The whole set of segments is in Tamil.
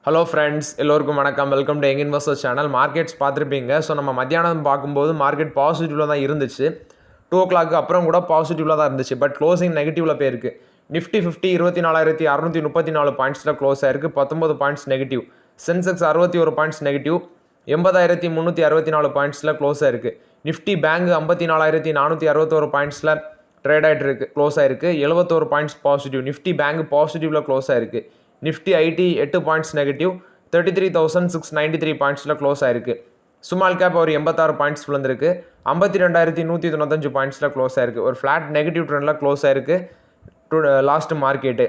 ஹலோ ஃப்ரெண்ட்ஸ், எல்லோருக்கும் வணக்கம். Welcome to young investors channel. Markets பார்த்துருப்பீங்க. ஸோ நம்ம மத்தியானம் பார்க்கும்போது மார்க்கெட் பாசிட்டிவில் தான் இருந்துச்சு. 2 o'clock அப்புறம் கூட பாசிட்டிவில் தான் இருந்துச்சு. பட் க்ளோசிங் நெகட்டிவில் போயிருக்கு. நிஃப்டி 50 24,634 பாயிண்ட்ஸில் க்ளோஸ் ஆயிருக்கு. 19 points negative. Sensex 61 points negative. 80,364 பாயிண்ட்ஸில் க்ளோஸ் ஆயிருக்கு. நிஃப்டி பேங்க் 54,461 பாயிண்ட்ஸில் ட்ரேட் ஆகிட்டு இருக்கு, க்ளோஸ் ஆயிருக்கு. 71 பாயிண்ட்ஸ் பாசிட்டிவ். நிஃப்டி பேங்க் பாசிட்டிவில் க்ளோஸ் ஆயிருக்கு. Nifty IT 8 points negative. 33,693 பாயிண்ட்ஸில் க்ளோஸ் ஆயிருக்கு. ஸ்மால் கேப் ஒரு 86 பாயிண்ட்ஸ் விழுந்திருக்கு. 52,195 பாயிண்ட்ஸில் க்ளோஸ் ஆயிருக்கு. ஒரு ஃப்ளாட் நெகட்டிவ் ட்ரெண்டில் க்ளோஸ் ஆயிருக்கு last market.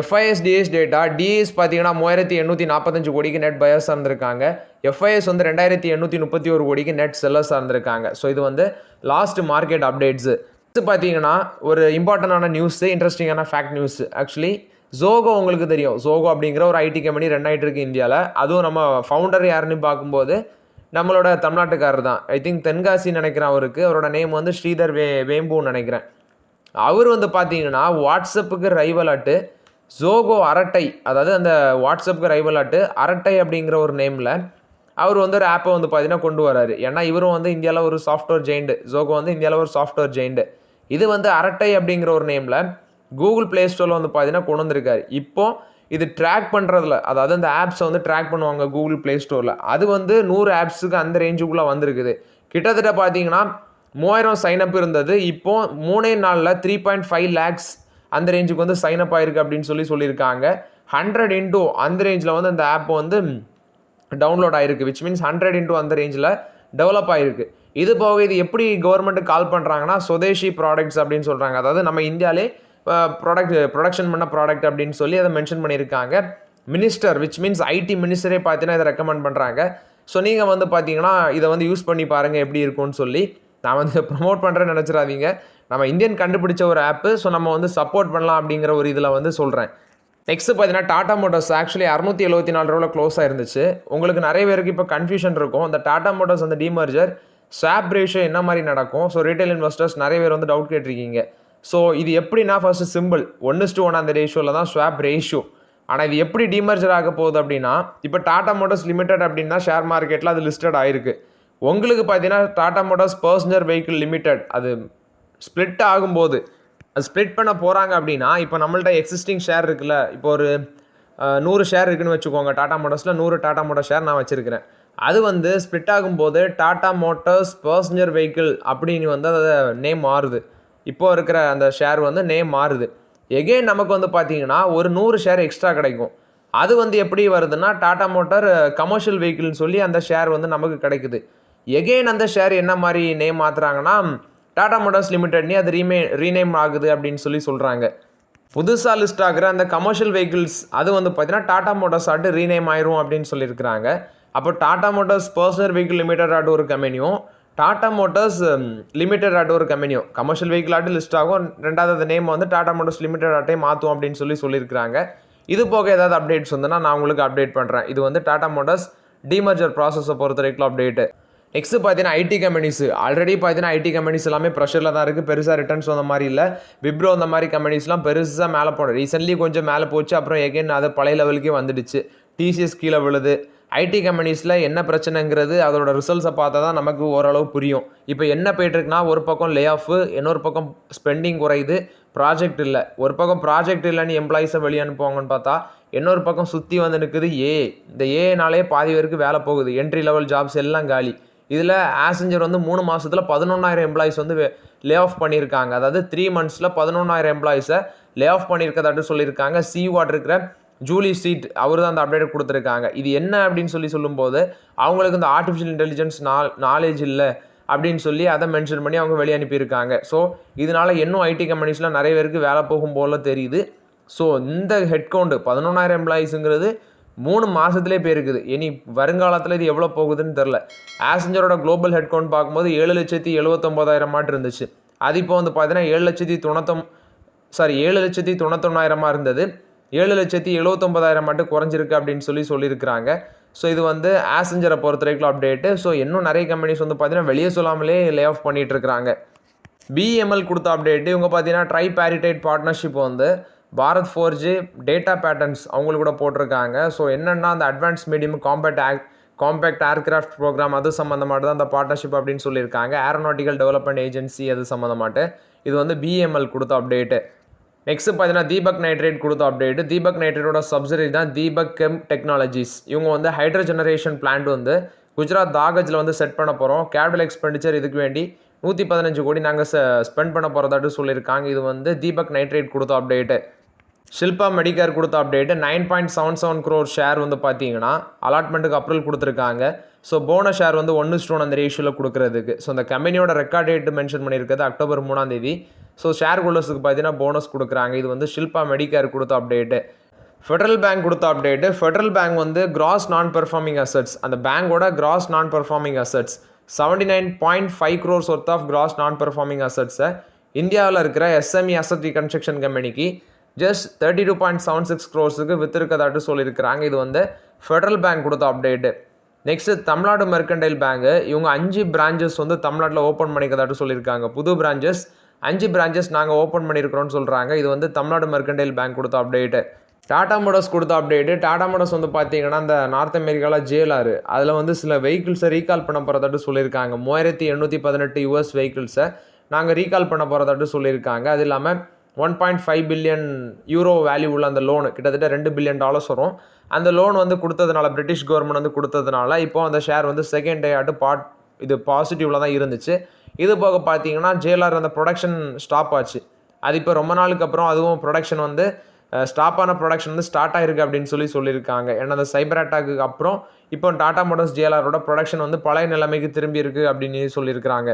FIs data DIs பார்த்தீங்கன்னா 3,845 கோடிக்கு நெட் பயர்ஸ் இருந்திருக்காங்க. எஃப்ஐஎஸ் 2,831 கோடிக்கு நெட் செல்லர்ஸ் இருந்திருக்காங்க. ஸோ இது லாஸ்ட் மார்க்கெட் அப்டேட்ஸு. இது பார்த்தீங்கன்னா ஒரு இம்பார்ட்டண்டான நியூஸு, இன்ட்ரெஸ்டிங்கான ஃபேக்ட் நியூஸ். ஆக்சுவலி ஜோகோ உங்களுக்கு தெரியும். ஜோகோ அப்படிங்கிற ஒரு ஐடி கம்பெனி ரன் ஆகிட்டு இருக்கு இந்தியாவில். அதுவும் நம்ம ஃபவுண்டர் யாருன்னு பார்க்கும்போது நம்மளோட தமிழ்நாட்டுக்காரர் தான். ஐ திங்க் தென்காசின்னு நினைக்கிறேன். அவரோட நேம் ஸ்ரீதர் வேம்புன்னு நினைக்கிறேன். அவர் பார்த்தீங்கன்னா வாட்ஸ்அப்புக்கு ரைவல் ஆட்டு ஜோகோ அரட்டை, அதாவது அந்த வாட்ஸ்அப்புக்கு ரைவல் ஆட்டு அரட்டை அப்படிங்கிற ஒரு நேமில் அவர் ஒரு ஆப்பை பார்த்தீங்கன்னா கொண்டு வராரு. ஏன்னா இவரும் இந்தியாவில் ஒரு சாஃப்ட்வேர் ஜெயிண்ட். ஜோகோ இந்தியாவில் ஒரு சாஃப்ட்வேர் ஜெயிண்ட். இது அரட்டை அப்படிங்கிற ஒரு நேமில் கூகுள் ப்ளே ஸ்டோரில் பார்த்தீங்கன்னா கொண்டு வந்திருக்காரு. இப்போது இது ட்ராக் பண்ணுறதுல, அதாவது அந்த ஆப்ஸை ட்ராக் பண்ணுவாங்க கூகுள் ப்ளே ஸ்டோரில். அது 100 ஆப்ஸுக்கு அந்த ரேஞ்சுக்குள்ளே வந்திருக்குது. கிட்டத்தட்ட பார்த்தீங்கன்னா 3000 சைனப் இருந்தது. இப்போது 3 நாளில் 3.5 lakhs அந்த ரேஞ்சுக்கு சைனப் ஆயிருக்கு அப்படின்னு சொல்லியிருக்காங்க. 100 into அந்த ரேஞ்சில் அந்த ஆப் டவுன்லோட் ஆயிருக்கு. விச் மீன்ஸ் 100 into அந்த ரேஞ்சில் டெவலப் ஆகிருக்கு. இது போக இது எப்படி கவர்மெண்ட்டு கால் பண்ணுறாங்கன்னா சொதேஷி ப்ராடக்ட்ஸ் அப்படின்னு சொல்கிறாங்க. அதாவது நம்ம இந்தியாவிலே ப்ரொடக்ஷன் பண்ண ப்ராடக்ட் அப்படின்னு சொல்லி அதை மென்ஷன் பண்ணியிருக்காங்க. மினிஸ்டர் விச் மீன்ஸ் ஐடி மினிஸ்டரே பார்த்தீங்கன்னா இதை ரெக்கமெண்ட் பண்ணுறாங்க. ஸோ நீங்கள் பார்த்தீங்கன்னா இதை யூஸ் பண்ணி பாருங்கள் எப்படி இருக்கும்னு சொல்லி. நான் ப்ரொமோட் பண்ணுறேன்னு நினச்சிடாதீங்க. நம்ம இந்தியன் கண்டுபிடிச்ச ஒரு ஆப்பு. ஸோ நம்ம சப்போர்ட் பண்ணலாம் அப்படிங்கிற ஒரு இதில் சொல்கிறேன். நெக்ஸ்ட் பார்த்தீங்கன்னா டாடா மோட்டார்ஸ் ஆக்சுவலி 674 ரூபாயில் க்ளோஸ் ஆயிருந்துச்சு. உங்களுக்கு நிறைய பேருக்கு இப்போ கன்ஃபியூஷன் இருக்கும். அந்த Tata Motors demerger swap ratio என்ன மாதிரி நடக்கும். ஸோ ரீட்டைல் இன்வெஸ்டர்ஸ் நிறைய பேர் டவுட் கேட்டிருக்கீங்க. ஸோ இது எப்படின்னா ஃபர்ஸ்ட் சிம்பிள் 1:1 அந்த ரேஷியோவில் தான் ஸ்வாப் ரேஷியோ. ஆனால் இது எப்படி டிமர்ஜர் ஆக போகுது அப்படின்னா, இப்போ டாடா மோட்டார்ஸ் லிமிடெட் அப்படின்னா ஷேர் மார்க்கெட்டில் அது லிஸ்டட் ஆயிருக்கு. உங்களுக்கு பார்த்தீங்கன்னா Tata Motors personal vehicle limited அது ஸ்ப்ளிட் ஆகும்போது அது ஸ்ப்ளிட் பண்ண போகிறாங்க அப்படின்னா, இப்போ நம்மள்ட்ட எக்ஸிஸ்டிங் ஷேர் இருக்குல்ல, இப்போ ஒரு 100 ஷேர் இருக்குன்னு வச்சுக்கோங்க. டாடா மோட்டார்ஸில் 100 டாடா மோட்டார் ஷேர் நான் வச்சுருக்கிறேன். அது ஸ்ப்ளிட் ஆகும்போது டாடா மோட்டார்ஸ் பர்சனல் வெஹிக்கிள் அப்படின்னு அது நேம் மாறுது. இப்போ இருக்கிற அந்த ஷேர் நேம் மாறுது. எகெயின் நமக்கு பார்த்தீங்கன்னா ஒரு 100 ஷேர் எக்ஸ்ட்ரா கிடைக்கும். அது எப்படி வருதுன்னா டாடா மோட்டார் கமர்ஷியல் வெஹிக்கிள்னு சொல்லி அந்த ஷேர் நமக்கு கிடைக்குது. எகெயின் அந்த ஷேர் என்ன மாதிரி நேம் மாற்றுறாங்கன்னா டாடா மோட்டார்ஸ் லிமிடெட்னே அது ரீநேம் ஆகுது அப்படின்னு சொல்கிறாங்க. புதுசாக லிஸ்ட் ஆகிற அந்த கமர்ஷியல் வெஹிக்கிள்ஸ் அது பார்த்தீங்கன்னா டாடா மோட்டார்ஸ் ஆட்டு ரீநேம் ஆயிரும் அப்படின்னு சொல்லியிருக்கிறாங்க. அப்போ Tata Motors personal vehicle limited ஆட்டு ஒரு கம்பெனியும் டாடா மோட்டார்ஸ் லிமிடெட் ஆட்டு ஒரு கம்பெனியும் கமர்ஷியல் வெஹிக்கிள் ஆட்டு லிஸ்ட் ஆகும். ரெண்டாவது நேம் டாடா மோட்டார்ஸ் லிமிடெட் ஆட்டே மாற்றும் அப்படின்னு சொல்லியிருக்காங்க. இது போக ஏதாவது அப்டேட்ஸ் நான் உங்களுக்கு அப்டேட் பண்ணுறேன். இது டாடா மோட்டார்ஸ் டிமர்ஜர் ப்ராசஸை பொறுத்த வரைக்கும் அப்டேட்டு. நெக்ஸ்ட் பார்த்தீங்கன்னா ஐடி கம்பெனிஸ். ஆல்ரெடி பார்த்தீங்கன்னா ஐடி கம்பெனிஸ் எல்லாமே ப்ரெஷரில் தான் இருக்குது. பெருசாக ரிட்டர்ன்ஸ் அந்த மாதிரி இல்லை. விப்ரோ அந்த மாதிரி கம்பெனிஸ்லாம் பெருசாக மேலே போனோம். ரீசென்ட்லி கொஞ்சம் மேலே போச்சு. அப்புறம் எகெயின் அது பழைய லெவலுக்கே வந்துடுச்சு. டிசிஎஸ் கீழே விழுது. ஐடி கம்பெனிஸில் என்ன பிரச்சனைங்கிறது அதோட ரிசல்ட்ஸை பார்த்தா தான் நமக்கு ஓரளவு புரியும். இப்போ என்ன போய்ட்டுருக்குன்னா ஒரு பக்கம் லே ஆஃபு, இன்னொரு பக்கம் ஸ்பெண்டிங் குறையுது, ப்ராஜெக்ட் இல்லை. ஒரு பக்கம் ப்ராஜெக்ட் இல்லைன்னு எம்ப்ளாயிஸை வெளியே அனுப்புவாங்கன்னு பார்த்தா இன்னொரு பக்கம் சுற்றி நிற்குது இந்த ஏனாலே பாதி பேருக்கு வேலை போகுது. என்ட்ரி லெவல் ஜாப்ஸ் எல்லாம் காலி. இதில் ஆசஞ்சர் 3 மாதத்தில் 11,000 எம்ப்ளாயிஸ் லே ஆஃப் பண்ணியிருக்காங்க. அதாவது 3 months 11,000 எம்ப்ளாயிஸை லே ஆஃப் பண்ணியிருக்கதாட்டு சொல்லியிருக்காங்க. சிவாட் இருக்கிற ஜூலி சீட் அவர் தான் அந்த அப்டேட் கொடுத்துருக்காங்க. இது என்ன அப்படின்னு சொல்லும்போது அவங்களுக்கு இந்த ஆர்டிஃபிஷியல் இன்டெலிஜென்ஸ் நாலேஜ் இல்லை அப்படின்னு சொல்லி அதை மென்ஷன் பண்ணி அவங்க வெளியே அனுப்பியிருக்காங்க. ஸோ இதனால் இன்னும் ஐடி கம்பெனிஸில் நிறைய பேருக்கு வேலை போகும் போல தெரியுது. ஸோ இந்த ஹெட் கவுண்ட் 11,000 எம்ப்ளாயிஸுங்கிறது 3 மாதத்துலேயே போயிருக்குது. இனி வருங்காலத்தில் இது எவ்வளோ போகுதுன்னு தெரில. ஆசஞ்சரோட குளோபல் ஹெட் கவுண்ட் பார்க்கும்போது 7,79,000 மாட்டு இருந்துச்சு. அது இப்போ பார்த்தீங்கன்னா 7,91,000 இருந்தது. 7,79,000 மட்டும் குறைஞ்சிருக்கு அப்படின்னு சொல்லியிருக்கிறாங்க. ஸோ இது ஆசஞ்சரை பொறுத்த வரைக்கும் அப்டேட்டு. ஸோ இன்னும் நிறைய கம்பெனிஸ் பார்த்தீங்கன்னா வெளியே சொல்லாமலே லே ஆஃப் பண்ணிகிட்டு இருக்கிறாங்க. பிஎம்எல் கொடுத்த அப்டேட்டு இவங்க பார்த்தீங்கன்னா tripartite partnership Bharat Forge, data patterns அவங்களுக்கு கூட போட்டிருக்காங்க. ஸோ என்னென்னா அந்த advance medium compact aircraft programme அது சம்மந்தமாட்டு தான் அந்த பார்ட்னர்ஷிப் அப்படின்னு சொல்லியிருக்காங்க. ஏரோநாட்டிக்கல் டெவலப்மெண்ட் ஏஜென்சி அது சம்மந்தமாட்டு இது வந்து BML கொடுத்த அப்டேட்டு. நெக்ஸ்ட் பார்த்தீங்கன்னா தீபக் நைட்ரேட் கொடுத்த அப்டேட்டு. தீபக் நைட்ரேட்டோட சப்சிடரி தான் தீபக் கெம் டெக்னாலஜிஸ். இவங்க வந்து ஹைட்ரோ ஜெனரேஷன் பிளான்ட் வந்து குஜராத் தாகஜில் வந்து செட் பண்ண போகிறோம். கேபிட்டல் எக்ஸ்பெண்டிச்சர் இதுக்கு வேண்டி 115 கோடி நாங்கள் ஸ்பெண்ட் பண்ண போகிறதாட்டு சொல்லியிருக்காங்க. இது வந்து தீபக் நைட்ரேட் கொடுத்த அப்டேட்டு. ஷில்பா மெடிக்கேர் கொடுத்த அப்டேட்டு 9.77 crore ஷேர் வந்து பார்த்தீங்கன்னா அலாட்மெண்ட்டுக்கு அப்ரூவல் கொடுத்துருக்காங்க. ஸோ போனஸ் ஷேர் வந்து 1:1 அந்த ரேஷியோவில் கொடுக்குறதுக்கு. ஸோ அந்த கம்பெனியோட ரெக்கார்ட் டேட் மென்ஷன் பண்ணியிருக்கிறது October 3 ஸோ ஷேர் ஹோல்டர்ஸுக்கு பார்த்தீங்கன்னா போனஸ் கொடுக்குறாங்க. இது வந்து ஷில்பா மெடிக்கேர் கொடுத்த அப்டேட்டு. ஃபெடரல் பேங்க் கொடுத்த அப்டேட்டு. ஃபெடரல் பேங்க் வந்து கிராஸ் நான் பெர்ஃபார்மிங் அசட்ஸ், அந்த பேங்கோட gross non performing assets 79.5 crores worth of cross non performing அசட்ஸை இந்தியாவில் இருக்கிற SME அசட் ரீகன்ஸ்ட்ரக்ஷன் கம்பெனிக்கு ஜஸ்ட் 32.76 crores வித்திருக்கதாட்டு சொல்லியிருக்கிறாங்க. இது வந்து ஃபெடரல் பேங்க் கொடுத்த update. Next Tamil Nadu mercantile bank இவங்க 5 பிரான்ச்சஸ் வந்து தமிழ்நாட்டில் ஓப்பன் பண்ணிக்கிறதாட்டு சொல்லியிருக்காங்க. புது பிரான்ச்சஸ் 5 பிரான்ச்சஸ் நாங்கள் ஓப்பன் பண்ணியிருக்கிறோன்னு சொல்கிறாங்க. இது வந்து தமிழ்நாடு மெர்கண்டைல் பேங்க் கொடுத்த அப்டேட்டு. டாடா மோட்டர்ஸ் கொடுத்த அப்டேட்டு. டாடா மோட்டர்ஸ் வந்து பார்த்தீங்கன்னா இந்த நார்த் அமெரிக்காவில் JLR அதில் வந்து சில வெஹிக்கிள்ஸை ரீகால் பண்ண போகிறதாட்டு சொல்லியிருக்காங்க. 3818 US வெஹிக்கிள்ஸை நாங்கள் ரீகால் பண்ண போகிறதாட்டு சொல்லியிருக்காங்க. அது இல்லாமல் 1.5 பில்லியன் யூரோ வேல்யூ உள்ள அந்த லோனு கிட்டத்தட்ட $2 பில்லியன் வரும். அந்த லோன் வந்து கொடுத்ததுனால பிரிட்டிஷ் கவர்மெண்ட் வந்து கொடுத்ததுனால இப்போ அந்த ஷேர் வந்து செகண்ட் டே இது பாசிட்டிவில் தான் இருந்துச்சு. இது போக பார்த்தீங்கன்னா JLR அந்த ப்ரொடக்ஷன் ஸ்டாப் ஆச்சு. அது இப்போ ரொம்ப நாளுக்கு அப்புறம் அதுவும் ப்ரொடக்ஷன் வந்து ஸ்டாப் ஆன ப்ரொடக்ஷன் வந்து ஸ்டார்ட் ஆகிருக்கு அப்படின்னு சொல்லியிருக்காங்க. ஏன்னா அந்த சைபர் அட்டாக்கு அப்புறம் இப்போ டாடா மோட்டர்ஸ் JLRோட ப்ரொடக்ஷன் வந்து பழைய நிலைமைக்கு திரும்பி இருக்குது அப்படின்னு சொல்லியிருக்கிறாங்க.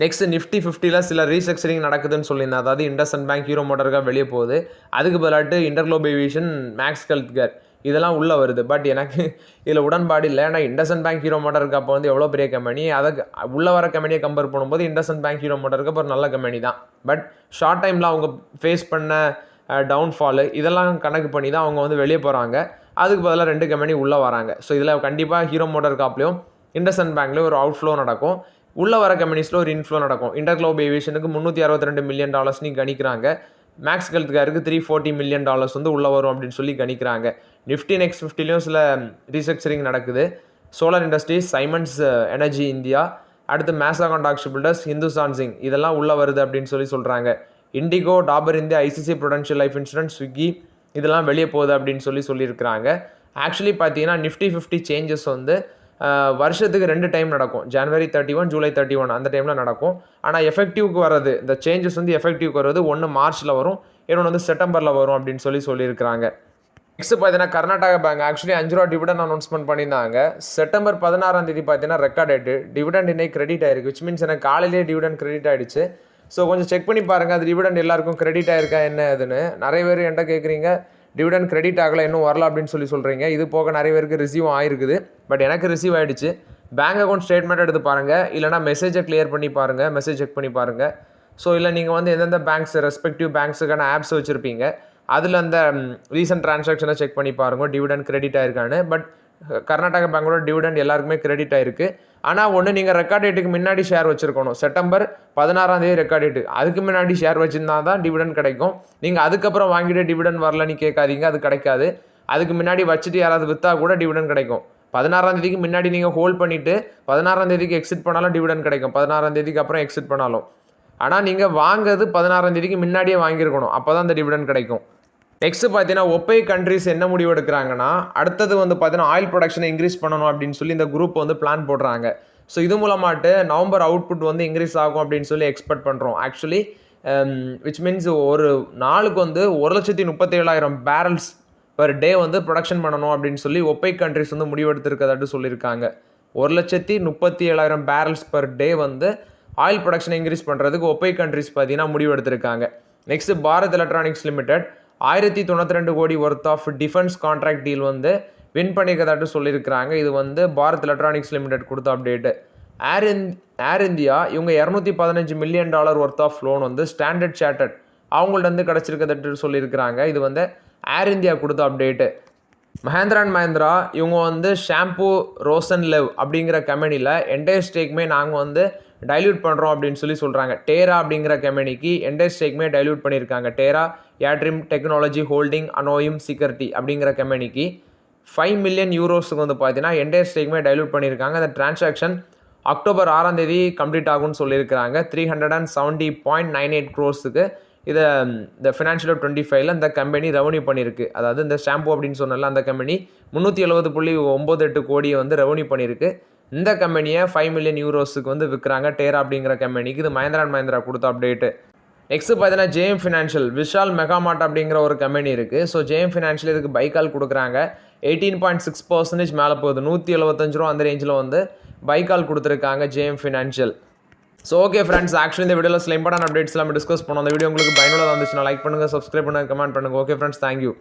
நெக்ஸ்ட் நிஃப்டி 50ல் சில ரீஸ்ட்ரக்சரிங் நடக்குதுன்னு சொல்லியிருந்தேன். அதாவது இண்டஸ்இண்ட் பேங்க் ஹீரோ மோட்டருக்காக வெளியே போகுது. அதுக்கு பதிலாட்டு இன்டர்குளோப் ஏவியேஷன், மேக்ஸ் ஹெல்த்கேர் இதெல்லாம் உள்ளே வருது. பட் எனக்கு இதில் உடன்பாடு இல்லை. ஏன்னா இண்டஸ்இண்ட் பேங்க் ஹீரோ மோட்டருக்கு அப்போ வந்து எவ்வளோ பெரிய கம்பெனி, அதை உள்ளே வர கம்பெனியை கம்பேர் பண்ணும்போது இண்டஸ்இண்ட் பேங்க் ஹீரோ மோட்டருக்கு அப்போ ஒரு நல்ல கம்பெனி தான். பட் ஷார்ட் டைமில் அவங்க ஃபேஸ் பண்ண டவுன்ஃபாலு இதெல்லாம் கணக்கு பண்ணி தான் அவங்க வந்து வெளியே போகிறாங்க. அதுக்கு பதிலாக 2 கம்பெனி உள்ளே வராங்க. ஸோ இதில் கண்டிப்பாக ஹீரோ மோட்டர் காப்லேயும் இண்டஸ்இண்ட் பேங்க்லேயும் ஒரு அவுட் ஃப்ளோ நடக்கும். உள்ளே வர கம்பெனிஸில் ஒரு இன்ஃப்ளோ நடக்கும். இன்டர்குளோப் ஏவியேஷனுக்கு $362 மில்லியன் கணிக்கிறாங்க. மேக்ஸ் ஹெல்த்கேருக்கு $340 மில்லியன் வந்து உள்ளே வரும் அப்படின்னு சொல்லி கணிக்கிறாங்க. நிஃப்டி நெக்ஸ்ட் 50லையும் சில ரீஸ்ட்ரக்சரிங் நடக்குது. Solar Industries, Siemens Energy India, அடுத்து Mazagon Docks Builders, Hindustan Zinc இதெல்லாம் உள்ளே வருது அப்படின்னு சொல்கிறாங்க. IndiGo, Dabur India, ICICI Prudential Life Insurance, Swiggy இதெல்லாம் வெளியே போகுது அப்படின்னு சொல்லியிருக்கிறாங்க. ஆக்சுவலி பார்த்தீங்கன்னா நிஃப்டி 50 சேஞ்சஸ் வந்து வருஷத்துக்கு 2 டைம் நடக்கும். January 31, July 31 அந்த டைமில் நடக்கும். ஆனால் எஃபெக்டிவ்க்கு வர்றது, இந்த சேஞ்சஸ் வந்து எஃபெக்டிவ்க்கு வர்றது ஒன்று மார்ச்சில் வரும், இன்னொன்று வந்து செப்டம்பரில் வரும் அப்படின்னு சொல்லியிருக்கிறாங்க. நெக்ஸ்ட் பார்த்தீங்கன்னா கர்நாடகா பேங்க் ஆக்சுவலி 5 ரூபா டிவிடெண்ட் அனௌன்ஸ்மெண்ட் பண்ணியிருந்தாங்க. செப்டம்பர் 16 பார்த்தீங்கன்னா ரெக்கார்ட் டேட்டு. டிவிடெண்ட் இன்னைக்கு கிரெடிட் ஆயிருக்கு. விச் மீன்ஸ் எனக்கு காலையிலேயே டிவிடெண்ட் கிரெடிட் ஆகிடுச்சு. ஸோ கொஞ்சம் செக் பண்ணி பாருங்கள் அது டிவிடெண்ட் எல்லாருக்கும் கிரெடிட் ஆயிருக்கா என்ன அதுன்னு. நிறைய பேர் என்கிட்ட கேட்குறீங்க டிவிடெண்ட் கிரெடிட் ஆகலை இன்னும் வரல அப்படின்னு சொல்கிறீங்க. இது போக நிறைய பேருக்கு ரிசீவ் ஆகிருக்குது. பட் எனக்கு ரிசீவ் ஆகிடுச்சு. பேங்க் அக்கௌண்ட் ஸ்டேட்மெண்ட் எடுத்து பாருங்கள், இல்லைனா மெசேஜை கிளியர் பண்ணி பாருங்கள், மெசேஜ் செக் பண்ணி பாருங்கள். ஸோ இல்லை நீங்கள் வந்து எந்தெந்த பேங்க்ஸ் ரெஸ்பெக்டிவ் பேங்க்ஸுக்கான ஆப்ஸ் வச்சுருப்பீங்க, அதில் அந்த ரீசன்ட் ட்ரான்சாக்ஷனை செக் பண்ணி பாருங்கள் டிவிடெண்ட் கிரெடிட் ஆயிருக்கான்னு. பட் கர்நாடகா பேங்கோட டிவிடெண்ட் எல்லாருக்குமே கிரெடிட் ஆயிருக்கு. ஆனால் ஒன்று நீங்கள் ரெக்கார்ட் டேட்டுக்கு முன்னாடி ஷேர் வச்சுருக்கணும். செப்டம்பர் 16 ரெக்கார்ட் டேட்டு, அதுக்கு முன்னாடி ஷேர் வச்சுருந்தா தான் டிவிடெண்ட் கிடைக்கும். நீங்கள் அதுக்கப்புறம் வாங்கிட்டு டிவிடெண்ட் வரலன்னு கேட்காதீங்க, அது கிடைக்காது. அதுக்கு முன்னாடி வச்சுட்டு யாராவது விற்றா கூட டிவிடெண்ட் கிடைக்கும். 16 முன்னாடி நீங்கள் ஹோல்ட் பண்ணிவிட்டு 16 எக்ஸிட் பண்ணாலும் டிவிடெண்ட் கிடைக்கும், 16 அப்புறம் எக்ஸிட் பண்ணாலும். ஆனால் நீங்கள் வாங்குறது 16 முன்னாடியே வாங்கியிருக்கணும், அப்போ தான் அந்த டிவிடெண்ட் கிடைக்கும். நெக்ஸ்ட்டு பார்த்தீங்கன்னா OPEC கண்ட்ரிஸ் என்ன முடிவு எடுக்கிறாங்கன்னா, அடுத்தது வந்து பார்த்தீங்கன்னா ஆயில் ப்ரொடக்ஷனை இன்க்ரீஸ் பண்ணணும் அப்படின்னு சொல்லி இந்த குரூப் வந்து பிளான் போடுறாங்க. ஸோ இது மூலமாட்டு நவம்பர் அவுட்புட் வந்து இன்க்ரீஸ் ஆகும் அப்படின்னு சொல்லி எக்ஸ்பெக்ட் பண்ணுறோம். ஆக்சுவலி விச் மீன்ஸ் ஒரு நாளுக்கு வந்து 1,37,000 பேரல்ஸ் பர் டே வந்து ப்ரொடக்ஷன் பண்ணணும் அப்படின்னு சொல்லி OPEC கண்ட்ரிஸ் வந்து முடிவெடுத்திருக்கதாட்டு சொல்லியிருக்காங்க. 1,37,000 பேரல்ஸ் பர் டே வந்து ஆயில் ப்ரொடக்ஷனை இன்க்ரீஸ் பண்ணுறதுக்கு OPEC கண்ட்ரிஸ் பார்த்தீங்கன்னா முடிவெடுத்திருக்காங்க. நெக்ஸ்ட்டு பாரத் எலக்ட்ரானிக்ஸ் லிமிடெட் 1092 கோடி worth of defence contract deal வந்து வின் பண்ணிக்கிறதாட்டு சொல்லியிருக்கிறாங்க. இது வந்து பாரத் எலக்ட்ரானிக்ஸ் லிமிடெட் கொடுத்த அப்டேட்டு. ஏர் இந்தியா இவங்க $215 மில்லியன் ஒர்த் ஆஃப் லோன் வந்து ஸ்டாண்டர்ட் சார்ட்டர்ட் அவங்கள்ட்ட வந்து கிடச்சிருக்கதாட்டு சொல்லியிருக்கிறாங்க. இது வந்து ஏர் இந்தியா கொடுத்த அப்டேட்டு. மஹேந்திரா அண்ட் மஹேந்திரா இவங்க வந்து ஷாம்பூ ரோசன் லெவ் அப்படிங்கிற கம்பெனியில் என்டையர் ஸ்டேக்குமே நாங்கள் வந்து டைல்யூட் பண்ணுறோம் அப்படின்னு சொல்கிறாங்க. டேரா அப்படிங்கிற கம்பெனிக்கு என்டையர் ஸ்டேக்குமே டைல்யூட் பண்ணியிருக்காங்க. டேரா ஏட்ரிம் டெக்னாலஜி ஹோல்டிங் அனோயும் சிக்யூரிட்டி அப்படிங்கிற கம்பெனிக்கு 5 மில்லியன் யூரோஸுக்கு வந்து பார்த்தீங்கன்னா என்டையர் ஸ்டேக்குமே டைலூட் பண்ணியிருக்காங்க. அந்த டிரான்சாக்ஷன் அக்டோபர் 6ஆம் தேதி கம்ப்ளீட் ஆகும்னு சொல்லியிருக்கிறாங்க. 370.98 crores இதை இந்த ஃபினான்ஷியல் 25ல் இந்த கம்பெனி ரெவன்யூ பண்ணியிருக்கு. அதாவது இந்த ஷாம்பு அப்படின்னு சொன்னால அந்த கம்பெனி 370.98 கோடியை வந்து ரெவன்யூ பண்ணியிருக்கு. இந்த கம்பெனியை 5 மில்லியன் யூரோஸுக்கு வந்து விற்கிறாங்க டேரா அப்படிங்கிற கம்பெனிக்கு. இது மஹிந்திரா அண்ட் மஹிந்திரா கொடுத்த அப்டேட்டு. நெக்ஸ்ட் பார்த்தீங்கன்னா ஜேஎம் ஃபினான்ஷியல் விஷால் மெகாமார்ட் அப்படிங்கிற ஒரு கம்பெனி இருக்குது. ஸோ ஜேஎம் ஃபினான்ஷியல் இதுக்கு பைக்கால் கொடுக்குறாங்க. 18.6% மேலே போகுது. 175 ரூபா அந்த ரேஞ்சில் வந்து பைக்கால் கொடுத்துருக்காங்க JM financial. So okay friends, actually இந்த வீடியோவில் சில இம்பார்ட்டன்ட் அப்டேட்ஸ் எல்லாமே டிஸ்கஸ் பண்ணோம். அந்த வீடியோ உங்களுக்கு பயனுள்ளதாக இருந்துச்சுன்னா லைக் பண்ணுங்கள், சப்ஸ்கிரைப் பண்ணுங்கள், கமெண்ட் பண்ணுங்கள். Okay friends, thank you.